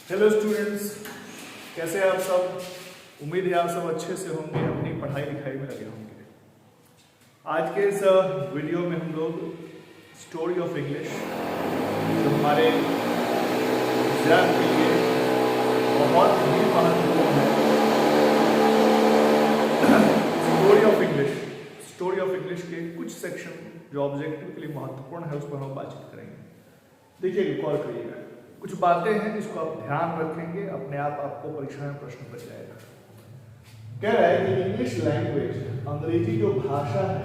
Hello students, कैसे हैं आप सब। उम्मीद है आप सब अच्छे से होंगे, अपनी पढ़ाई लिखाई में लगे होंगे। आज के इस वीडियो में हम लोग स्टोरी ऑफ इंग्लिश, जो हमारे एग्जाम के लिए बहुत ही महत्वपूर्ण है, स्टोरी ऑफ इंग्लिश के कुछ सेक्शन जो ऑब्जेक्टिव के लिए महत्वपूर्ण है उस पर हम बातचीत करेंगे। देखिए, गौर करिएगा, कुछ बातें हैं जिसको आप ध्यान रखेंगे, अपने आप आपको परीक्षा में प्रश्न बच जाएगा। कह रहा है कि इंग्लिश लैंग्वेज, अंग्रेजी जो भाषा है,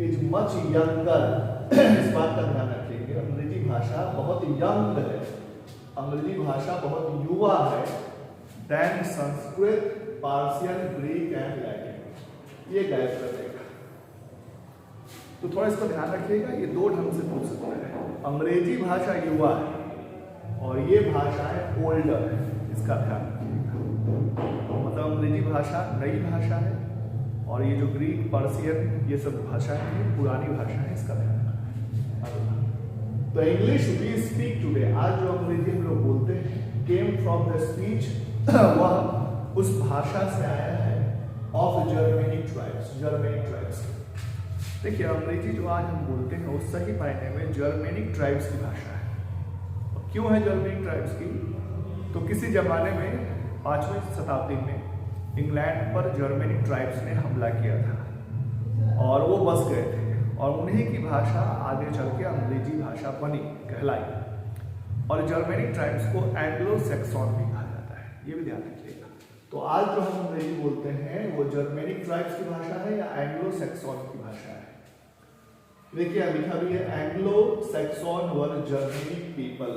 इज मच यंगर। इस बात का ध्यान रखिएगा, अंग्रेजी भाषा बहुत यंग है, अंग्रेजी भाषा बहुत युवा है then Sanskrit, Persian, Greek and Latin. ये गाइड कर देगा, तो थोड़ा इसका ध्यान रखिएगा। ये दो ढंग से पूछ सकता है, अंग्रेजी भाषा युवा है और ये भाषाएं ओल्डर है, इसका ध्यान रखिएगा। मतलब अंग्रेजी भाषा नई भाषा है और ये जो ग्रीक, पर्शियन, ये सब भाषाएं हैं पुरानी भाषा है, इसका ध्यान रखना। तो इंग्लिश वी स्पीक टुडे, आज जो अंग्रेजी हम लोग बोलते हैं, केम फ्रॉम द स्पीच, वह उस भाषा से आया है ऑफ जर्मेनिक ट्राइब्स। देखिए, अंग्रेजी जो आज हम बोलते हैं उस सही मायने में जर्मेनिक ट्राइब्स की भाषा है। और क्यों है जर्मेनिक ट्राइब्स की? तो किसी जमाने में 5वीं शताब्दी में इंग्लैंड पर जर्मेनिक ट्राइब्स ने हमला किया था और वो बस गए थे, और उन्हीं की भाषा आगे चल के अंग्रेजी भाषा बनी, कहलाई। और जर्मेनिक ट्राइब्स को एंग्लो सैक्सन भी कहा जाता है, ये भी ध्यान रखिएगा। तो आज जो हम अंग्रेजी बोलते हैं वो जर्मेनिक ट्राइब्स की भाषा है या एंग्लो सैक्सन की भाषा है। देखिए, लिखा भी है एंग्लो सैक्सन वर जर्मेनिक पीपल,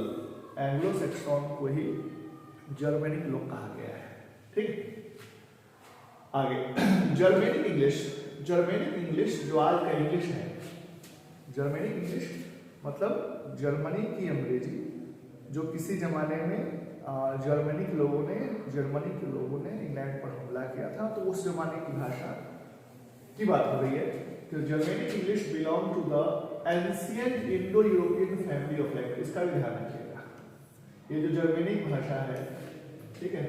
एंग्लो सैक्सन को ही जर्मेनिक लोग कहा गया है। ठीक, आगे जर्मेनिक इंग्लिश जो आज का इंग्लिश है, जर्मेनिक इंग्लिश मतलब जर्मनी की अंग्रेजी, जो किसी जमाने में जर्मनी के लोगों ने इंग्लैंड पर हमला किया था, तो उस जमाने की भाषा की बात हो रही है। तो Germanic English belong to the ancient Indo European family of language, इसका भी ध्यान रखिएगा। ये जो जर्मेनिक भाषा है, ठीक है,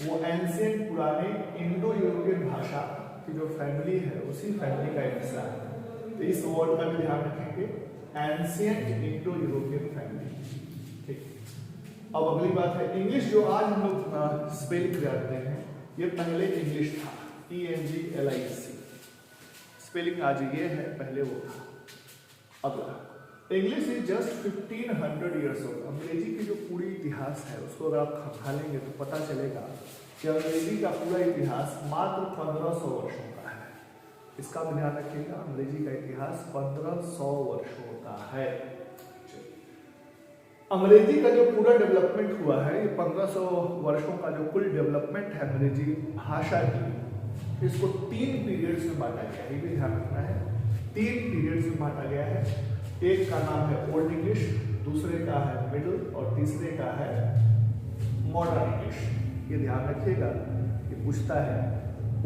वो एंशिएंट पुराने इंडो यूरोपियन भाषा की जो फैमिली है उसी फैमिली का एक हिस्सा है। तो इस वर्ड का भी ध्यान रखेंगे, एंशिएंट इंडो यूरोपियन फैमिली। ठीक, अब अगली बात है इंग्लिश, जो आज हम लोग स्पेलिंग करते हैं, ये पहले इंग्लिश था, ENGLISH, स्पेलिंग आज ये है, पहले वो था। अगला, English is just 1500 years old. अंग्रेजी की जो पूरी इतिहास है उसको अगर आप खंगालेंगे तो पता चलेगा कि अंग्रेजी का पूरा इतिहास मात्र 1500 वर्षों का है। इसका भी ध्यान रखिएगा, अंग्रेजी का इतिहास 1500 वर्षों का है। अंग्रेजी का जो पूरा डेवलपमेंट हुआ है, ये 1500 वर्षों का जो कुल डेवलपमेंट है अंग्रेजी भाषा की, इसको 3 पीरियड्स में बांटा गया है। ये भी ध्यान रखना है, 3 पीरियड्स में बांटा गया है। एक का नाम है ओल्ड इंग्लिश, दूसरे का है मिडिल और तीसरे का है मॉडर्न इंग्लिश। ये ध्यान रखिएगा, ये पूछता है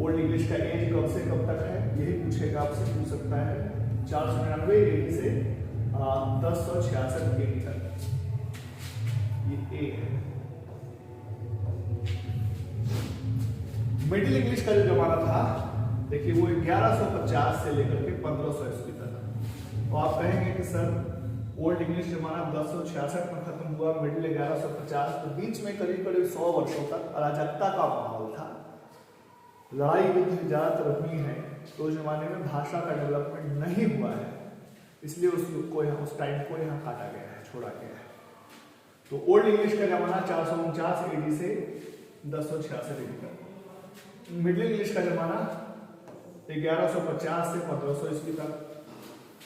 ओल्ड इंग्लिश का एज कब से कब तक है, यही पूछेगा आपसे, पूछ सकता है 499 AD से 1066 AD तक, ये ए है। मिडिल इंग्लिश का जो जमाना था, देखिए वो 1150 से लेकर के 1500 ईस्वी तक। तो आप कहेंगे कि सर ओल्ड इंग्लिश जमाना 1066 में खत्म हुआ, मिडिल 1150, तो बीच में करीब करीब 100 वर्षों तक अराजकता का माहौल था, लड़ाई युद्ध ज्यादातर हुई है, तो उस जमाने में भाषा का डेवलपमेंट नहीं हुआ है, इसलिए उस टाइम को यहाँ काटा गया है, छोड़ा गया है। तो ओल्ड इंग्लिश का जमाना 449 AD से 1066 AD तक। मिडिल इंग्लिश का जमाना 1150 से 1500 ईस्वी तक,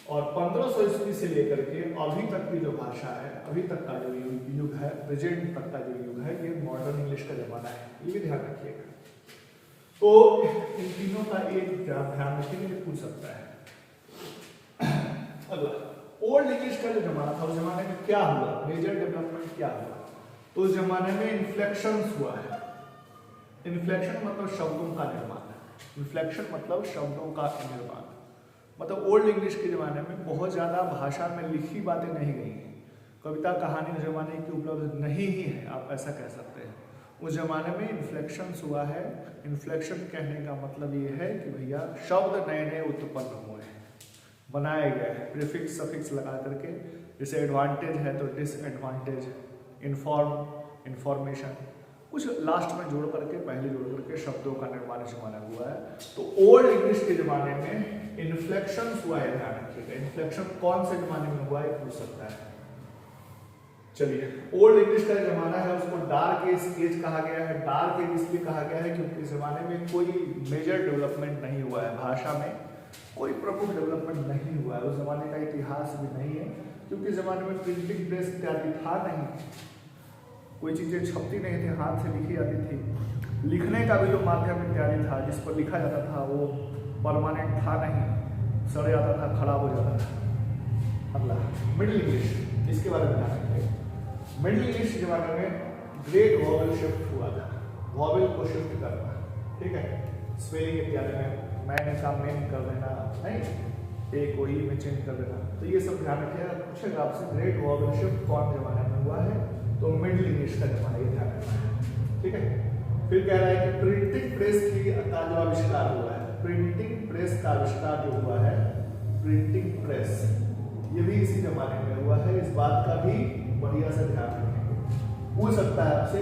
और 1500 ईस्वी से लेकर के अभी तक की जो भाषा है, अभी तक का जो युग है, प्रेजेंट तक का जो युग है, ये मॉडर्न इंग्लिश का जमाना है, ये भी ध्यान रखिएगा। तो इन तीनों का एक ध्यान रखिए, पूछ सकता है। अगला, ओल्ड इंग्लिश का जो जमाना था, उस जमाने में क्या हुआ, मेजर डेवलपमेंट क्या हुआ? तो उस जमाने में इन्फ्लेक्शंस हुआ है। इन्फ्लेक्शन मतलब शब्दों का निर्माण, इन्फ्लेक्शन मतलब शब्दों का निर्माण। मतलब ओल्ड इंग्लिश के ज़माने में बहुत ज़्यादा भाषा में लिखी बातें नहीं गई हैं, कविता कहानी उस जमाने की उपलब्ध नहीं ही है, आप ऐसा कह सकते हैं। उस जमाने में इन्फ्लेक्शंस हुआ है। इन्फ्लेक्शन कहने का मतलब ये है कि भैया शब्द नए नए उत्पन्न हुए हैं, बनाए गए हैं, प्रीफिक्स सफिक्स लगा करके। जैसे एडवांटेज है तो डिसएडवांटेज, इन्फॉर्म, इन्फॉर्मेशन, कुछ लास्ट में जोड़ करके, पहले जोड़ करके शब्दों का निर्माण इस जमाने में हुआ है। तो ओल्ड इंग्लिश के जमाने में इन्फ्लेक्शन हुआ है, ध्यान रखिएगा। इन्फ्लेक्शन कौन से जमाने में हुआ है पूछ सकता है। चलिए, ओल्ड इंग्लिश का जमाना है उसको डार्क एज कहा गया है। डार्क एज इसलिए कहा गया है क्योंकि इस जमाने में कोई मेजर डेवलपमेंट नहीं हुआ है, भाषा में कोई प्रमुख डेवलपमेंट नहीं हुआ है। उस जमाने का इतिहास भी नहीं है क्योंकि इस जमाने में प्रिंटिंग प्रेस इत्यादि था नहीं, कोई चीजें छपती नहीं थी, हाथ से लिखी जाती थी। लिखने का भी जो माध्यम इत्यादि था जिस पर लिखा जाता था वो परमानेंट था नहीं, सड़ जाता था, खराब हो जाता था। अगला मिडिल इंग्लिश, इसके बारे में ध्यान रखिए। मिडिल इंग्लिश के जमाने में ग्रेट वॉवेल शिफ्ट हुआ था, वॉवेल को शिफ्ट करना, ठीक है। स्पेलिंग इत्यादि में मैंने का मेन कर देना, नहीं, ए को ई में चेंज कर देना, तो ये सब ध्यान रखिएगा। पूछेगा आपसे ग्रेट वॉवेल शिफ्ट कौन जमाने में हुआ है, तो मिडिल इंग्लिश का जमाना, ये ध्यान रखना है, ठीक है। फिर कह रहा है कि प्रिंटिंग प्रेस का जो आविष्कार हुआ है, प्रिंटिंग प्रेस का आविष्कार जो हुआ है, प्रिंटिंग प्रेस, ये भी इसी जमाने में हुआ है। इस बात का भी बढ़िया से ध्यान रखेंगे। पूछ सकता है आपसे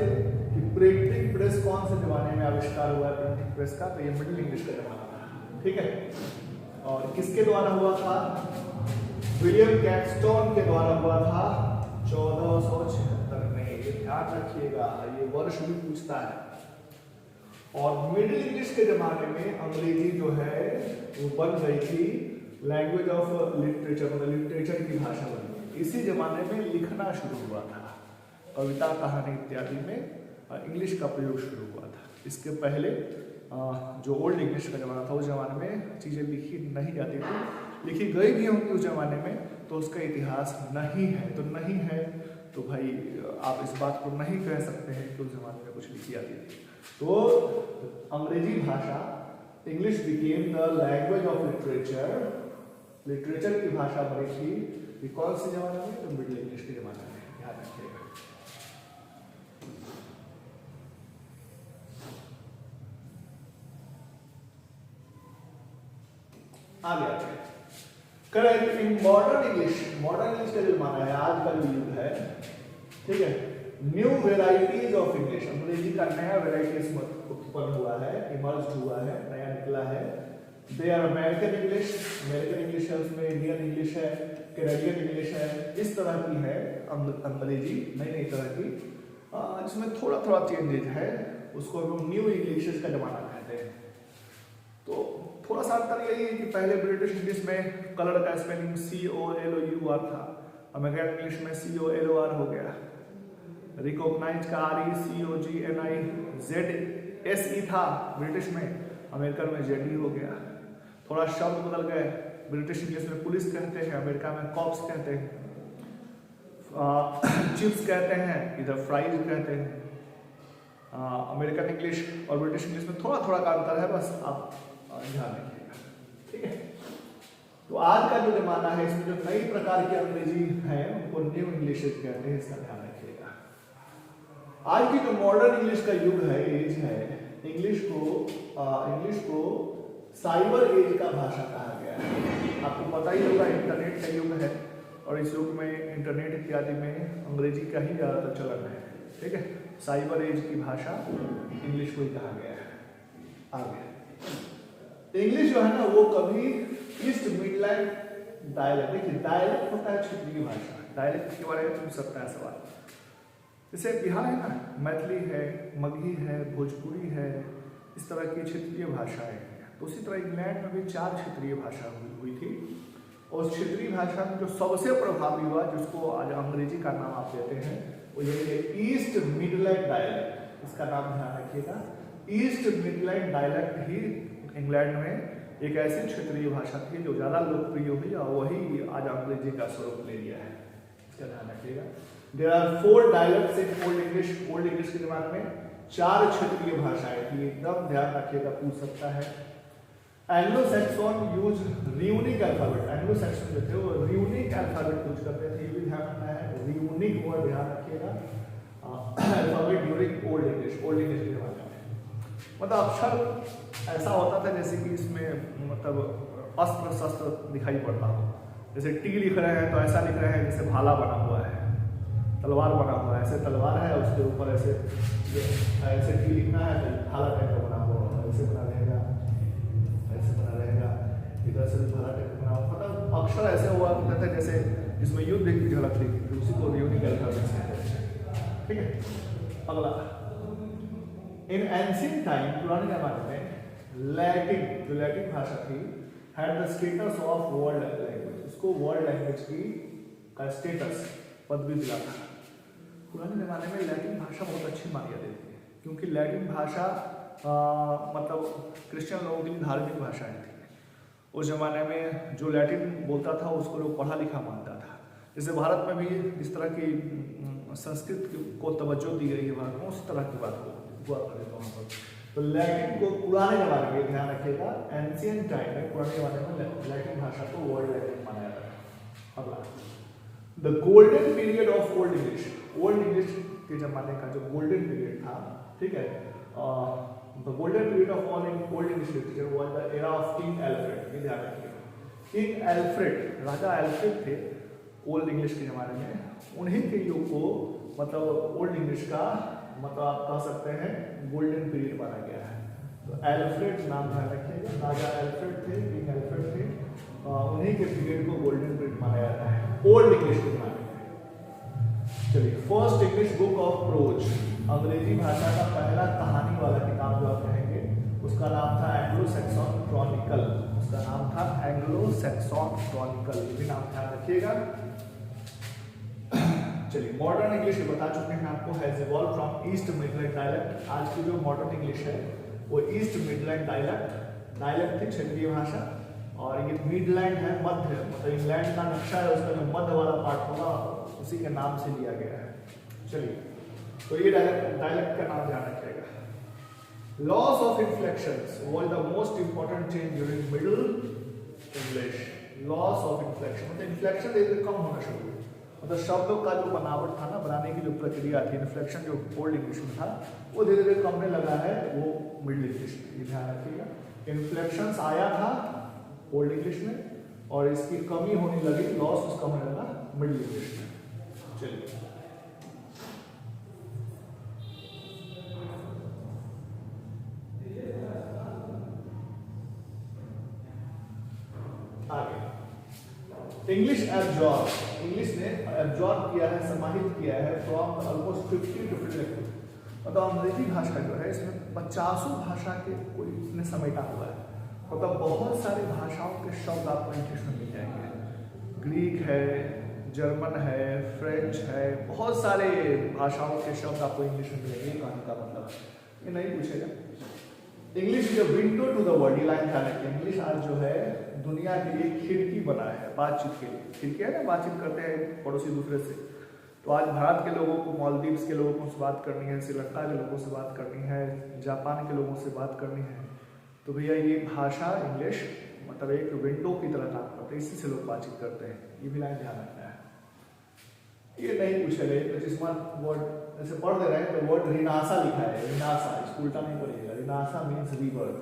कि प्रिंटिंग प्रेस कौन से जमाने में आविष्कार हुआ है प्रिंटिंग प्रेस का, तो ये मिडिल इंग्लिश का जमाना था, ठीक है। और किसके द्वारा हुआ था, विलियम कैक्सटन के द्वारा हुआ था 1476 में, ये ध्यान रखिएगा, ये वर्ष भी पूछता है। और मिडिल इंग्लिश के जमाने में अंग्रेजी जो है वो बन गई थी लैंग्वेज ऑफ लिटरेचर, मतलब लिटरेचर की भाषा बन गई। इसी जमाने में लिखना शुरू हुआ था, कविता कहानी इत्यादि में इंग्लिश का प्रयोग शुरू हुआ था। इसके पहले जो ओल्ड इंग्लिश का जमाना था उस जमाने में चीज़ें लिखी नहीं जाती थी, लिखी गई भी होंगी उस जमाने में, तो उसका इतिहास नहीं है। तो नहीं है तो भाई आप इस बात को नहीं कह सकते हैं कि उस जमाने में कुछ लिखी जाती थी। तो अंग्रेजी भाषा, English became the language of literature, literature की भाषा बनी थी कौन से जमाने में, तो मिडिल इंग्लिश के जमाने में, ध्यान रखिएगा। आगे आते हैं। Correct, in modern English, modern English का जो जमाना है, आज का जो युग है, ठीक है, न्यू वेराइटीज ऑफ इंग्लिश, अंग्रेजी का नया वेराइटीज उत्पन्न हुआ है, इमर्ज हुआ है, नया निकला है। They are American English, American English है, उसमें इंडियन इंग्लिश है, कैनेडियन इंग्लिश है, इस तरह की है अंग्रेजी, नई नई तरह की, जिसमें थोड़ा थोड़ा चेंजेज है, उसको हम न्यू इंग्लिश का जमाना कहते हैं। तो थोड़ा सा अंतर यही है कि पहले ब्रिटिश इंग्लिश में कलर का स्पेलिंग COLOUR था, अमेरिकन इंग्लिश में COLOR हो गया। रिकॉग्नाइज का RECOGNIZSE था ब्रिटिश में, अमेरिकन में ZE हो गया। थोड़ा शब्द बदल गए, ब्रिटिश इंग्लिश में पुलिस कहते हैं, अमेरिका में कॉप्स कहते हैं, चिप्स कहते हैं, इधर फ्राइज कहते हैं। अमेरिकन इंग्लिश और ब्रिटिश इंग्लिश में थोड़ा थोड़ा का अंतर है, बस आप ध्यान रखिएगा, ठीक है। तो आज का जो जमाना है इसमें जो नई प्रकार की अंग्रेजी है उनको न्यू इंग्लिश कहते हैं, इसका ध्यान रखिएगा। आज की जो मॉडर्न इंग्लिश का युग है, एज है, इंग्लिश को साइबर एज का भाषा कहा गया है। आपको पता ही होगा इंटरनेट का युग है और इस युग में इंटरनेट इत्यादि में अंग्रेजी का ही ज़्यादातर चलन है, ठीक है। साइबर एज की भाषा इंग्लिश को ही कहा गया है। आगे इंग्लिश जो है ना वो कभी ईस्ट मिडलैंड डायलेक्ट, देखिए डायलेक्ट होता है क्षेत्रीय भाषा, डायलेक्ट के बारे में पूछ सकता है सवाल। जैसे बिहार है ना, मैथिली है, मगही है, भोजपुरी है, इस तरह की क्षेत्रीय भाषाएं हैं। तो उसी तरह इंग्लैंड में भी 4 क्षेत्रीय भाषा हुई थी, और उस क्षेत्रीय भाषा में जो सबसे प्रभावी हुआ, जिसको आज अंग्रेजी का नाम आप देते हैं, वो ये है ईस्ट मिडलैंड डायलेक्ट। इसका नाम ध्यान रखिएगा, ईस्ट मिडलैंड डायलेक्ट ही इंग्लैंड में एक ऐसी क्षेत्रीय भाषा थी जो ज़्यादा लोकप्रिय हुई और वही आज अंग्रेजी का स्वरूप ले लिया है, इसका ध्यान रखिएगा। There are 4 dialects in old English, old English के जमाने में 4 क्षेत्रीय भाषाएं थी, एकदम ध्यान रखिएगा, पूछ सकता है। Anglo Saxon use runic alphabet, Anglo Saxon जो थे वो रियूनिक अल्फाबेट यूज करते थे, ये भी ध्यान रखना है, रियूनिक वर्ड ध्यान रखिएगा। Alphabet during old English, old English के जमाने में मतलब अक्षर ऐसा होता था जैसे कि इसमें मतलब अस्त्र शस्त्र दिखाई पड़ता हो, जैसे टी लिख रहे हैं तो ऐसा लिख रहे हैं जैसे भाला बना हुआ है, तलवार बना हुआ है, ऐसे तलवार है उसके ऊपर ऐसे ऐसे टी लिखना है तो भाला टाइप का बना हुआ है, ऐसे बना रहेगा, ऐसे बना रहेगा, इधर से भाला टाइप का बना हुआ, मतलब अक्षर ऐसे हुआ करता था जैसे जिसमें युद्ध की झलक दिखती थी, उसी को रियूनिक अल्फाबेट कहते हैं। ठीक है, अगला इन एंशिएंट टाइम, पुराने जमाने में लैटिन, जो लैटिन भाषा थी, had the status of world language, उसको वर्ल्ड लैंग्वेज की का स्टेटस पदवी मिला था। पुराने जमाने में लैटिन भाषा बहुत अच्छी मानी जाती थी, क्योंकि लैटिन भाषा मतलब क्रिश्चियन लोगों के लिए धार्मिक भाषाएं थी। उस जमाने में जो लैटिन बोलता था उसको लोग पढ़ा लिखा मानता था। जैसे भारत में भी इस तरह की संस्कृत को तवज्जो दी गई है भारत में, उस तरह की बात हुआ करे वहाँ पर। तो लैटिन को पुराने जमाने में, ध्यान रखिएगा, एंशिएंट टाइम में, पुराने जमाने में लैटिन भाषा को वर्ल्ड लैंग्वेज माना जाता है। अगला the golden period of old English, old English के जमाने का जो गोल्डन पीरियड था, ठीक है, the golden period of all in old English literature was the era of king Alfred. ये ध्यान रखिएगा, किंग एल्फ्रेड, राजा एल्फ्रेड थे ओल्ड इंग्लिश के जमाने में, उन्हीं के युग को मतलब ओल्ड इंग्लिश का मतलब आप कह सकते हैं गोल्डन पीरियड माना गया है। तो एल्फ्रेड नाम ध्यान रखिएगा, राजा एल्फ्रेड थे, किंग एल्फ्रेड थे, उन्हीं के पीरियड को गोल्डन पीरियड माना जाता है ओल्ड इंग्लिश के जमाने में। चलिए, first English book of pros, अंग्रेजी भाषा का पहला कहानी वाला किताब जो आप कहेंगे उसका नाम था एंग्लो सैक्सन क्रॉनिकल, उसका नाम था एंग्लो सैक्सन क्रॉनिकल, ये भी नाम ध्यान रखिएगा। चलिए, मॉडर्न इंग्लिश बता चुके हैं आपको, has evolve from east Midland dialect. आज की जो मॉडर्न इंग्लिश है वो ईस्ट मिडलैंड डायलेक्ट थी, क्षेत्रीय भाषा, और ये मिडलैंड है मध्य, मतलब इंग्लैंड का नक्शा है उसका जो मध्य वाला पार्ट होगा उसी के नाम से लिया गया है। चलिए, तो ये डायलेक्ट का नाम ध्यान रखिएगा। Loss of inflections was the most important change during middle English. Loss of inflection मतलब इन्फ्लेक्शन धीरे धीरे कम होना शुरू हुआ, मतलब शब्दों का जो बनावट था ना, बनाने की जो प्रक्रिया थी, इन्फ्लेक्शन जो ओल्ड इंग्लिश में था वो धीरे धीरे कमने लगा है वो मिडिल इंग्लिश में। ध्यान रखिएगा, इन्फ्लेक्शंस आया था ओल्ड इंग्लिश में और इसकी कमी होने लगी, लॉस उसका होने लगा मिडिल इंग्लिश में। चलिए, आगे इंग्लिश एब्जॉर्ब, इंग्लिश ने एब्जॉर्ब किया है, समाहित किया है फ्रॉम ऑलमोस्ट 50 डिफरेंट लैंग्वेज, मतलब अंग्रेजी भाषा जो है इसमें 50 भाषा के कोई इसने समेटा हुआ है, मतलब बहुत सारी भाषाओं के शब्द आपको इंग्लिश में मिल जाएंगे। ग्रीक है, जर्मन है, फ्रेंच है, बहुत सारे भाषाओं के शब्द आपको इंग्लिश में मिलेंगे। कहने का मतलब ये नहीं पूछेगा। English is a window to the world, line ध्यान रखिए, इंग्लिश आज जो है दुनिया के लिए खिड़की बना है बातचीत के लिए। खिड़की है ना, बातचीत करते हैं पड़ोसी दूसरे से, तो आज भारत के लोगों को मालदीव्स के लोगों से बात करनी है, श्रीलंका के लोगों से बात करनी है, जापान के लोगों से बात करनी है, तो भैया ये भाषा इंग्लिश मतलब एक विंडो की तरह काम करते हैं, इसी से लोग बातचीत करते हैं। ये भी लाइन ध्यान रखना है, ये नहीं पूछेगा। जिसमें वर्ड ऐसे पढ़ दे रहे हैं तो वर्ड रिनासा लिखा है, रिनासा, इसको उल्टा नहीं पढ़िएगा। रिनासा मीन्स रीबर्थ,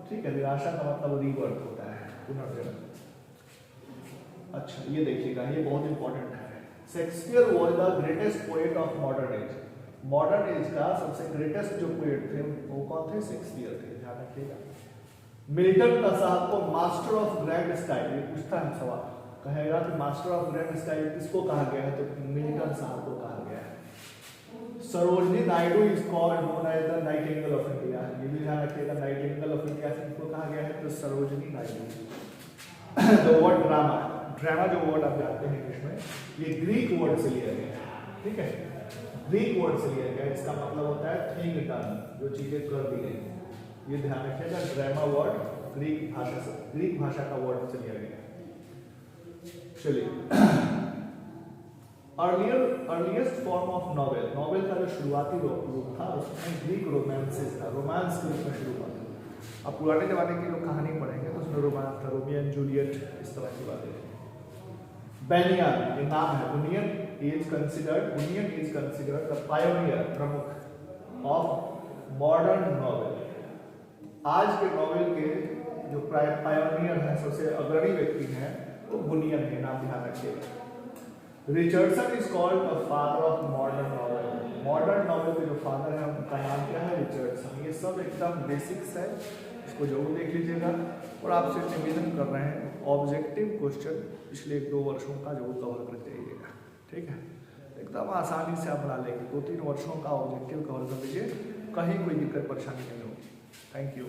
ठीक है, निराशा का मतलब रीबर्थ होता है, पुनर्जन्म। अच्छा, ये देखिएगा, ये बहुत इंपॉर्टेंट है। Shakespeare was the greatest poet of modern age. Modern age का सबसे ग्रेटेस्ट जो पोएट थे वो कौन थे? शेक्सपियर थे, ध्यान रखिएगा। मिल्टन का साहब को मास्टर ऑफ ग्रैंड स्टाइल, ये पूछता है सवाल, कहेगा कि मास्टर ऑफ ग्रैंड स्टाइल किसको कहा गया है, तो मिल्टन साहब को कहा गया है। Sarojini Naidu is called known as the nightingale of India, ये भी ध्यान रखिएगा, नाइटिंगेल ऑफ इंडिया किसको कहा गया है, तो Sarojini Naidu. The word drama, drama जो वर्ड आप जानते हैं इंग्लिश में, ये ग्रीक वर्ड से लिया गया है, ठीक है, ग्रीक वर्ड से लिया गया है। इसका मतलब होता है थिंग डन, जो चीजें कर दी गई, ये ध्यान रखिएगा। ड्रामा वर्ड ग्रीक भाषा से, ग्रीक भाषा का वर्ड से लिया गया। चलिए, earliest form of novel, novel का जो शुरुआती रूप था उसमें ग्रीक रोमांसेस था, रोमांस के रूप में शुरू हुआ था। आप पुराने जमाने की जो कहानी पढ़ेंगे तो उसमें रोमांस था, रोमियो एंड जूलियट, इस तरह की बातें थी। बेनियन, ये नाम है, बुनियन इज कंसिडर्ड द पायोनियर, प्रमुख ऑफ मॉडर्न नॉवेल। आज के नॉवेल के जो पायोनियर हैं, सबसे अग्रणी व्यक्ति हैं, वो बुनियन है, नाम ध्यान रखिएगा। Richardson is called the father of modern novel. Modern novel के जो फादर हैं उनका नाम क्या है? रिचर्डसन। ये सब एकदम बेसिक्स है, इसको जरूर देख लीजिएगा। और आपसे निवेदन कर रहे हैं, ऑब्जेक्टिव क्वेश्चन पिछले 1-2 वर्षों का जरूर कवर करके जाइएगा, ठीक है? एकदम आसानी से आप बना लेंगे, 2-3 वर्षों का ऑब्जेक्टिव कवर कर लीजिए, कहीं कोई दिक्कत परेशानी नहीं होगी। Thank you.